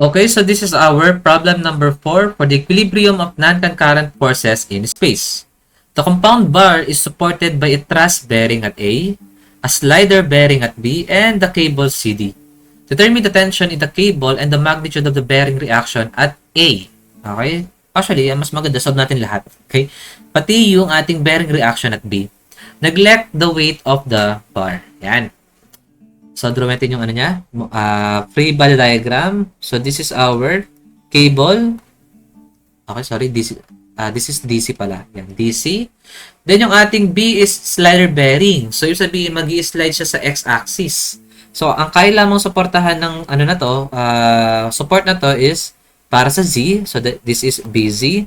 Okay, so this is our problem number 4 for the equilibrium of non-concurrent forces in space. The compound bar is supported by a truss bearing at a slider bearing at B, and the cable CD. Determine the tension in the cable and the magnitude of the bearing reaction at A. Okay? Actually, mas maganda, solve natin lahat. Okay? Pati yung ating bearing reaction at B. Neglect the weight of the bar. Yan. So, draw natin yung ano niya, free body diagram. So, this is our cable. Okay, sorry, DC. This is DC pala. Yan, DC. Then, yung ating B is slider bearing. So, yung sabihin, mag-i-slide siya sa x-axis. So, ang kaya lamang suportahan ng ano na to, support na to is para sa Z. So, this is BZ.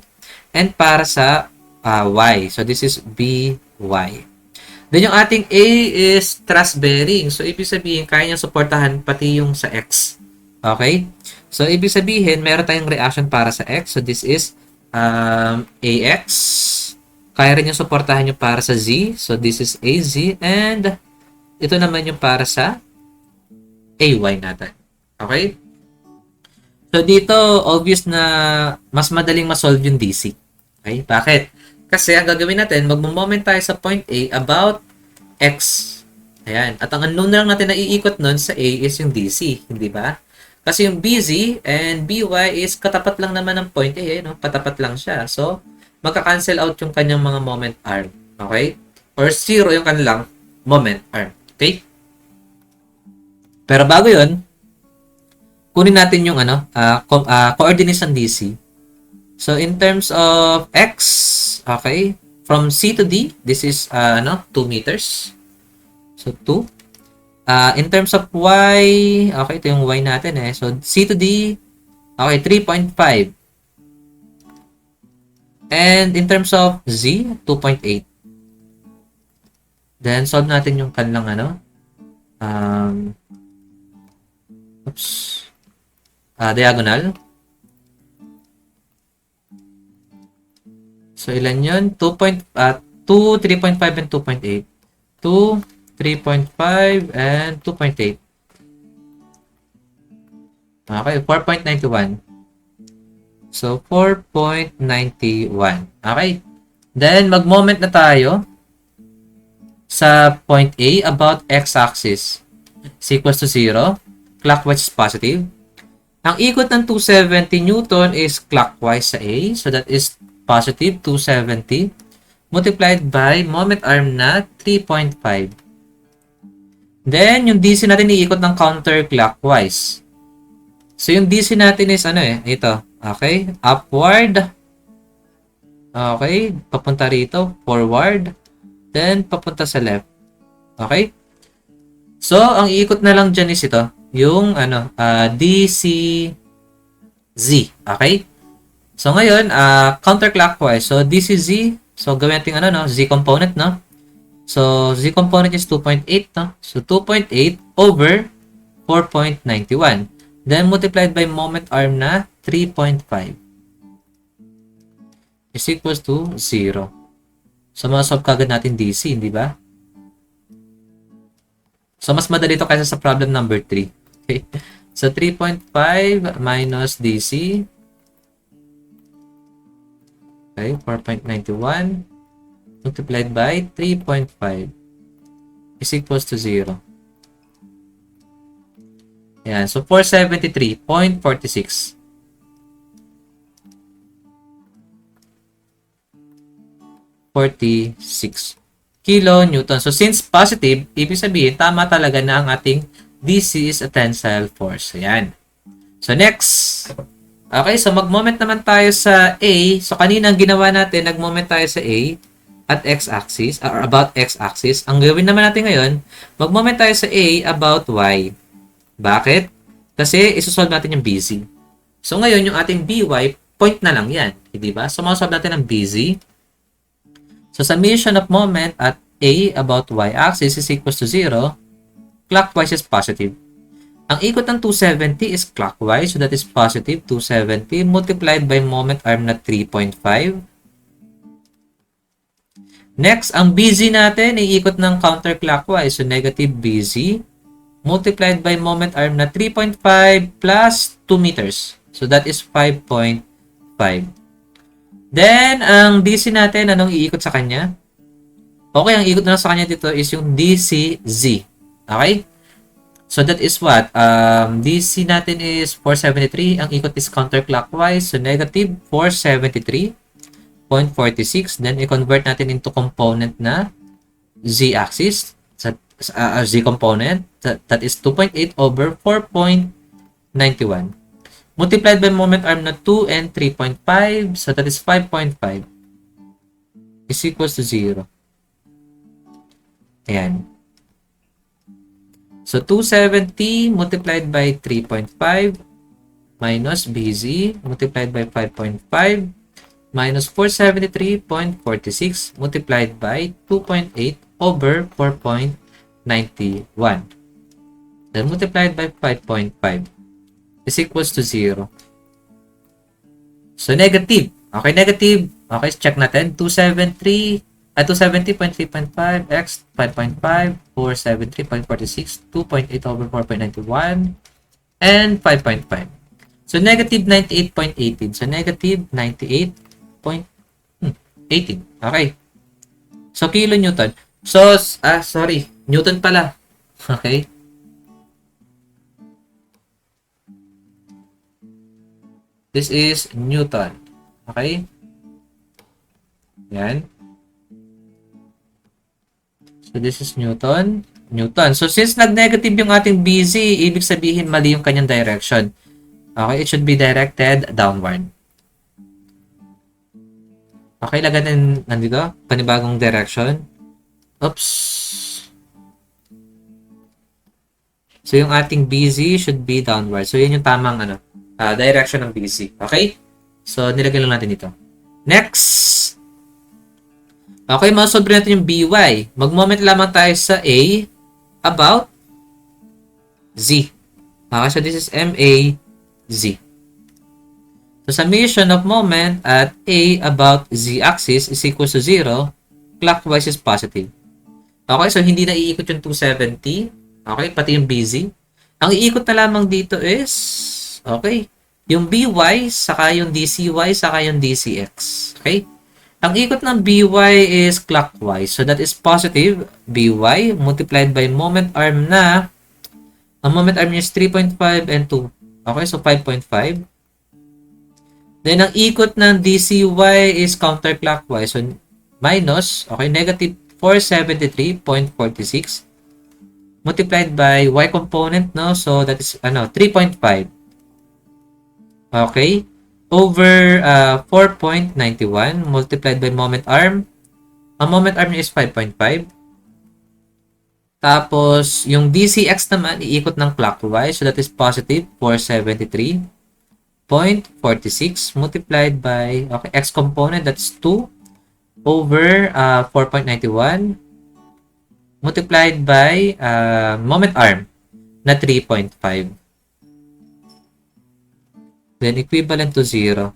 And para sa Y. So, this is BY. Then yung ating A is truss bearing. So, ibig sabihin, kaya niyang suportahan pati yung sa X. Okay? So, ibig sabihin, meron tayong reaction para sa X. So, this is AX. Kaya rin yung suportahan yung para sa Z. So, this is AZ. And, ito naman yung para sa AY natin. Okay? So, dito, obvious na mas madaling masolve yung DC. Okay? Bakit? Kasi ang gagawin natin, magmo-moment tayo sa point A about X. Ayan. At ang unknown na lang natin na iikot nun sa A is yung DC. Hindi ba? Kasi yung BZ and BY is katapat lang naman ng point A. No? Patapat lang siya. So, magka-cancel out yung kanyang mga moment arm. Okay? Or zero yung kanilang moment arm. Okay? Pero bago yun, kunin natin yung coordinates ng DC. So, in terms of X, okay, from C to D, this is, 2 meters. So, 2. In terms of Y, okay, ito yung Y natin eh. So, C to D, okay, 3.5. And in terms of Z, 2.8. Then, solve natin yung kanilang, diagonal. So, ilan yun? 2, 3.5, and 2.8. 2, 3.5, and 2.8. Okay, 4.91. So, 4.91. Okay. Then, mag-moment na tayo sa point A about x-axis. Is equals to 0. Clockwise is positive. Ang ikot ng 270 Newton is clockwise sa A. So, that is positive 270 multiplied by moment arm na 3.5. Then, yung DC natin iikot ng counterclockwise. So, yung DC natin is ito. Okay? Upward. Okay? Papunta rito. Forward. Then, papunta sa left. Okay? So, ang iikot na lang dyan is ito. Yung, DCZ. Okay? So, ngayon, counterclockwise. So, this is Z. So, gawin natin Z component, no? So, Z component is 2.8, no? So, 2.8 over 4.91. Then, multiplied by moment arm na 3.5 is equals to 0. So, masolve kagad natin DC, hindi ba? So, mas madali ito kaysa sa problem number 3. Okay? So, 3.5 minus DC. Okay, 4.91 multiplied by 3.5 is equals to 0. Yan. So, 473.46. 46 kilonewton. So, since positive, ibig sabihin, tama talaga na ang ating DC is a tensile force. Ayan. So, next. Okay, so mag-moment naman tayo sa A. So, kanina ang ginawa natin, nag-moment tayo sa A at x-axis, or about x-axis. Ang gawin naman natin ngayon, mag-moment tayo sa A about y. Bakit? Kasi isusolve natin yung BZ. So, ngayon, yung ating BY, point na lang yan. Hindi ba? So, masolve natin ang BZ. So, summation of moment at A about y-axis is equals to 0. Clockwise is positive. Ang ikot ng 270 is clockwise, so that is positive 270 multiplied by moment arm na 3.5. Next, ang BZ natin, iikot ng counterclockwise, so negative BZ multiplied by moment arm na 3.5 plus 2 meters. So, that is 5.5. Then, ang DC natin, anong iikot sa kanya? Okay, ang ikot na sa kanya dito is yung DCZ. Okay? So, that is what? DC natin is 473. Ang ikot is counterclockwise. So, negative 473.46. Then, i-convert natin into component na Z-axis. Z component. That is 2.8 over 4.91. Multiplied by moment arm na 2 and 3.5. So, that is 5.5 is equals to 0. Ayan. So, 270 multiplied by 3.5 minus BZ multiplied by 5.5 minus 473.46 multiplied by 2.8 over 4.91. Then, multiplied by 5.5 is equals to 0. So, negative. Okay, negative. Okay, check natin. 270.3.5 x 5.5, 473.46, 2.8 over 4.91, and 5.5. So, negative 98.18. So, negative 98.18. Okay. So, kilonewton. So, sorry. Newton pala. Okay. This is Newton. Okay? Yan. So, this is Newton. Newton. So, since nag-negative yung ating BZ, ibig sabihin mali yung kanyang direction. Okay? It should be directed downward. Okay, lagyan nandito. Panibagong direction. Oops. So, yung ating BZ should be downward. So, yun yung tamang direction ng BZ. Okay? So, nilagay lang natin dito. Next. Okay, masolve natin yung BY. Mag-moment lamang tayo sa A about Z. Okay, so this is MA Z. So, summation of moment at A about Z-axis is equals to 0. Clockwise is positive. Okay, so hindi na iikot yung 270. Okay, pati yung BZ. Ang iikot na lamang dito is, okay, yung BY, saka yung DCY, saka yung DCX. Okay? Ang ikot ng BY is clockwise. So, that is positive BY multiplied by moment arm na, ang moment arm is 3.5 and 2. Okay, so 5.5. Then, ang ikot ng DCY is counterclockwise. So, minus, okay, negative 473.46 multiplied by Y component, no? So, that is, 3.5. Okay? Over 4.91 multiplied by moment arm. Ang moment arm is 5.5. Tapos, yung DCX naman, iikot ng clockwise. So, that is positive 473.46 multiplied by, okay, X component, that's 2 over 4.91 multiplied by moment arm na 3.5. Then, equivalent to 0.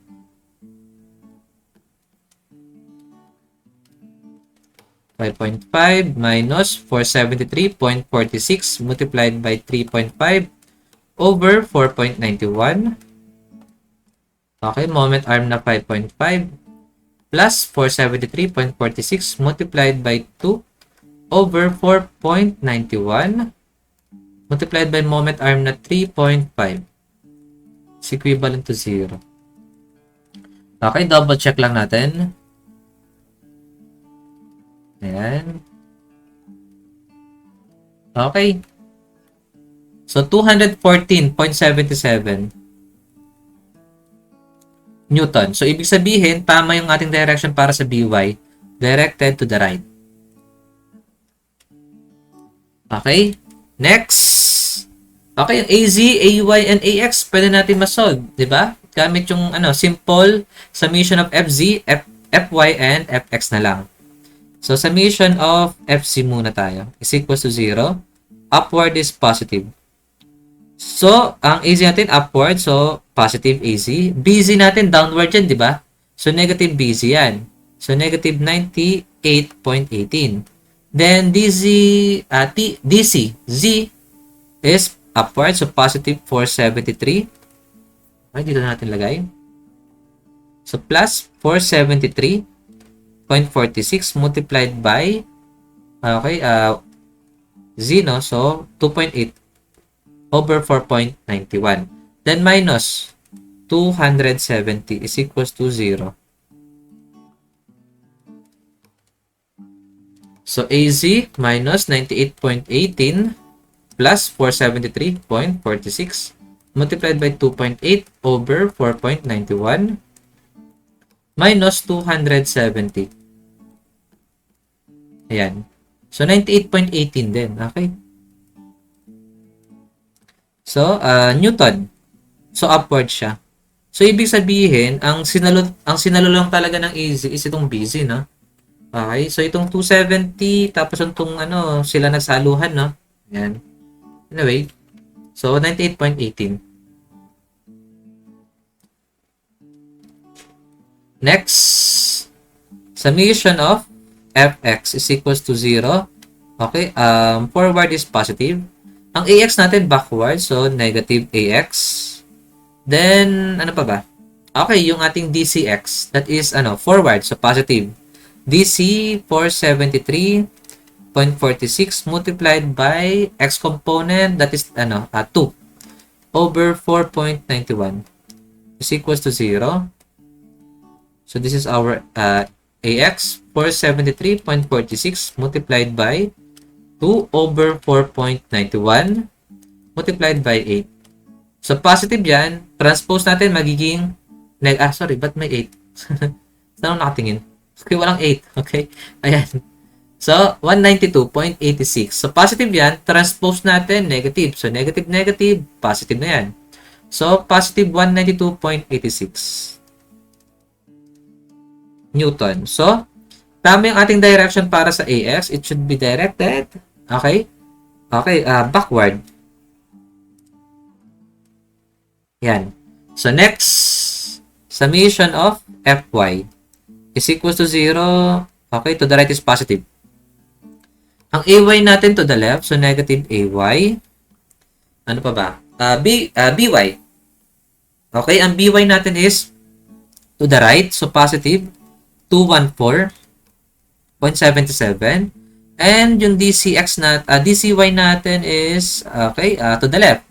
(5.5) minus 473.46 multiplied by 3.5 over 4.91. Okay, moment arm na 5.5 plus 473.46 multiplied by 2 over 4.91 multiplied by moment arm na 3.5. Is equivalent to 0. Okay, double check lang natin. Ayan. Okay. So, 214.77 Newton. So, ibig sabihin, tama yung ating direction para sa BY. Directed to the right. Okay. Next. Okay, yung AZ, AY, and AX, pwede natin masolve, di ba? Gamit yung simple summation of FZ, FY, and FX na lang. So, summation of FC muna tayo. Is equals to 0. Upward is positive. So, ang AZ natin, upward. So, positive AZ. BZ natin, downward yan, di ba? So, negative BZ yan. So, negative 98.18. Then, DC, Z, is upward. So, positive 473. Okay, dito natin lagay. So, plus 473.46 multiplied by, okay, z, no? So, 2.8 over 4.91. Then, minus 270 is equals to 0. So, AZ minus 98.18 plus 473.46 multiplied by 2.8 over 4.91 minus 270. Ayan. So, 98.18 din. Okay. So, Newton. So, upward siya. So, ibig sabihin, ang sinalulong talaga ng AZ is itong BZ, no? Okay, so itong 270, tapos itong sila nagsaluhan, no? Ayan. Anyway, so 98.18. Next, summation of fx is equals to 0. Okay, forward is positive. Ang ax natin backward, so negative ax. Then, ano pa ba? Okay, yung ating dcx, that is forward, so positive. DC 473.46 multiplied by x component, that is 2 over 4.91 is equals to 0. So this is our AX 473.46 multiplied by 2 over 4.91 multiplied by 8. So positive yan, transpose natin magiging ba't may 8? Saan nakatingin? Okay, walang 8. Okay? Ayan. So, 192.86. So, positive yan. Transpose natin, negative. So, negative, negative. Positive na yan. So, positive 192.86 Newton. So, tama yung ating direction para sa AX. It should be directed. Okay? Okay, backward. Yan. So, next, summation of Fy is equals to 0. Okay, to the right is positive. Ang AY natin to the left, so negative AY. Ano pa ba? BY. Okay, ang BY natin is to the right, so positive 214.77. And yung DCY natin is, okay, to the left.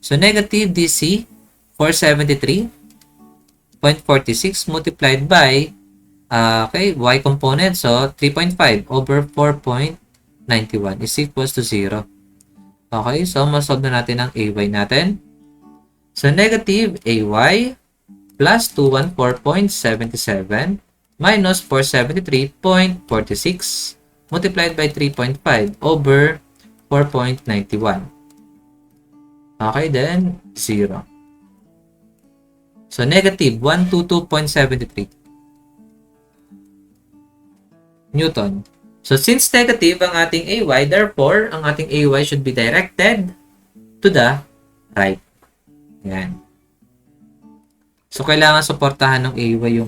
So negative DC 473.46 multiplied by okay, y component, so 3.5 over 4.91 is equals to 0. Okay, so masolve na natin ang AY natin. So, negative AY plus 214.77 minus 473.46 multiplied by 3.5 over 4.91. Okay, then 0. So, negative 122.73 Newton. So, since negative ang ating AY, therefore, ang ating AY should be directed to the right. Yan. So, kailangan suportahan ng AY yung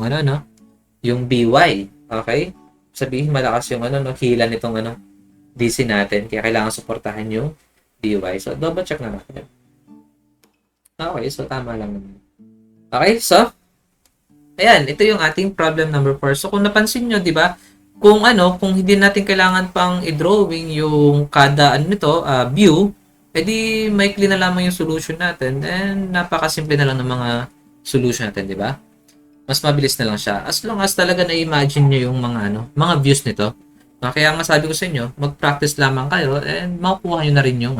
yung BY. Okay? Sabihin, malakas yung hila nitong DC natin. Kaya kailangan suportahan yung BY. So, double check na natin. Okay, so tama lang naman. Okay, so, ayan, ito yung ating problem number 4. So, kung napansin nyo, di ba, kung hindi natin kailangan pang i-drawing yung kada view, edi maikli na lamang yung solution natin, and napakasimple na lang ng mga solution natin, di ba? Mas mabilis na lang siya. As long as talaga na-imagine nyo yung mga views nito. Kaya nga sabi ko sa inyo, mag-practice lamang kayo, and makukuha nyo na rin yung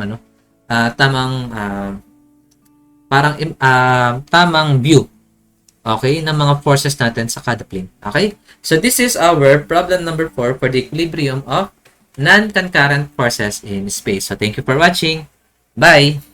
tamang view. Okay, ng mga forces natin sa kada plane. Okay? So, this is our problem number 4 for the equilibrium of non-concurrent forces in space. So, thank you for watching. Bye!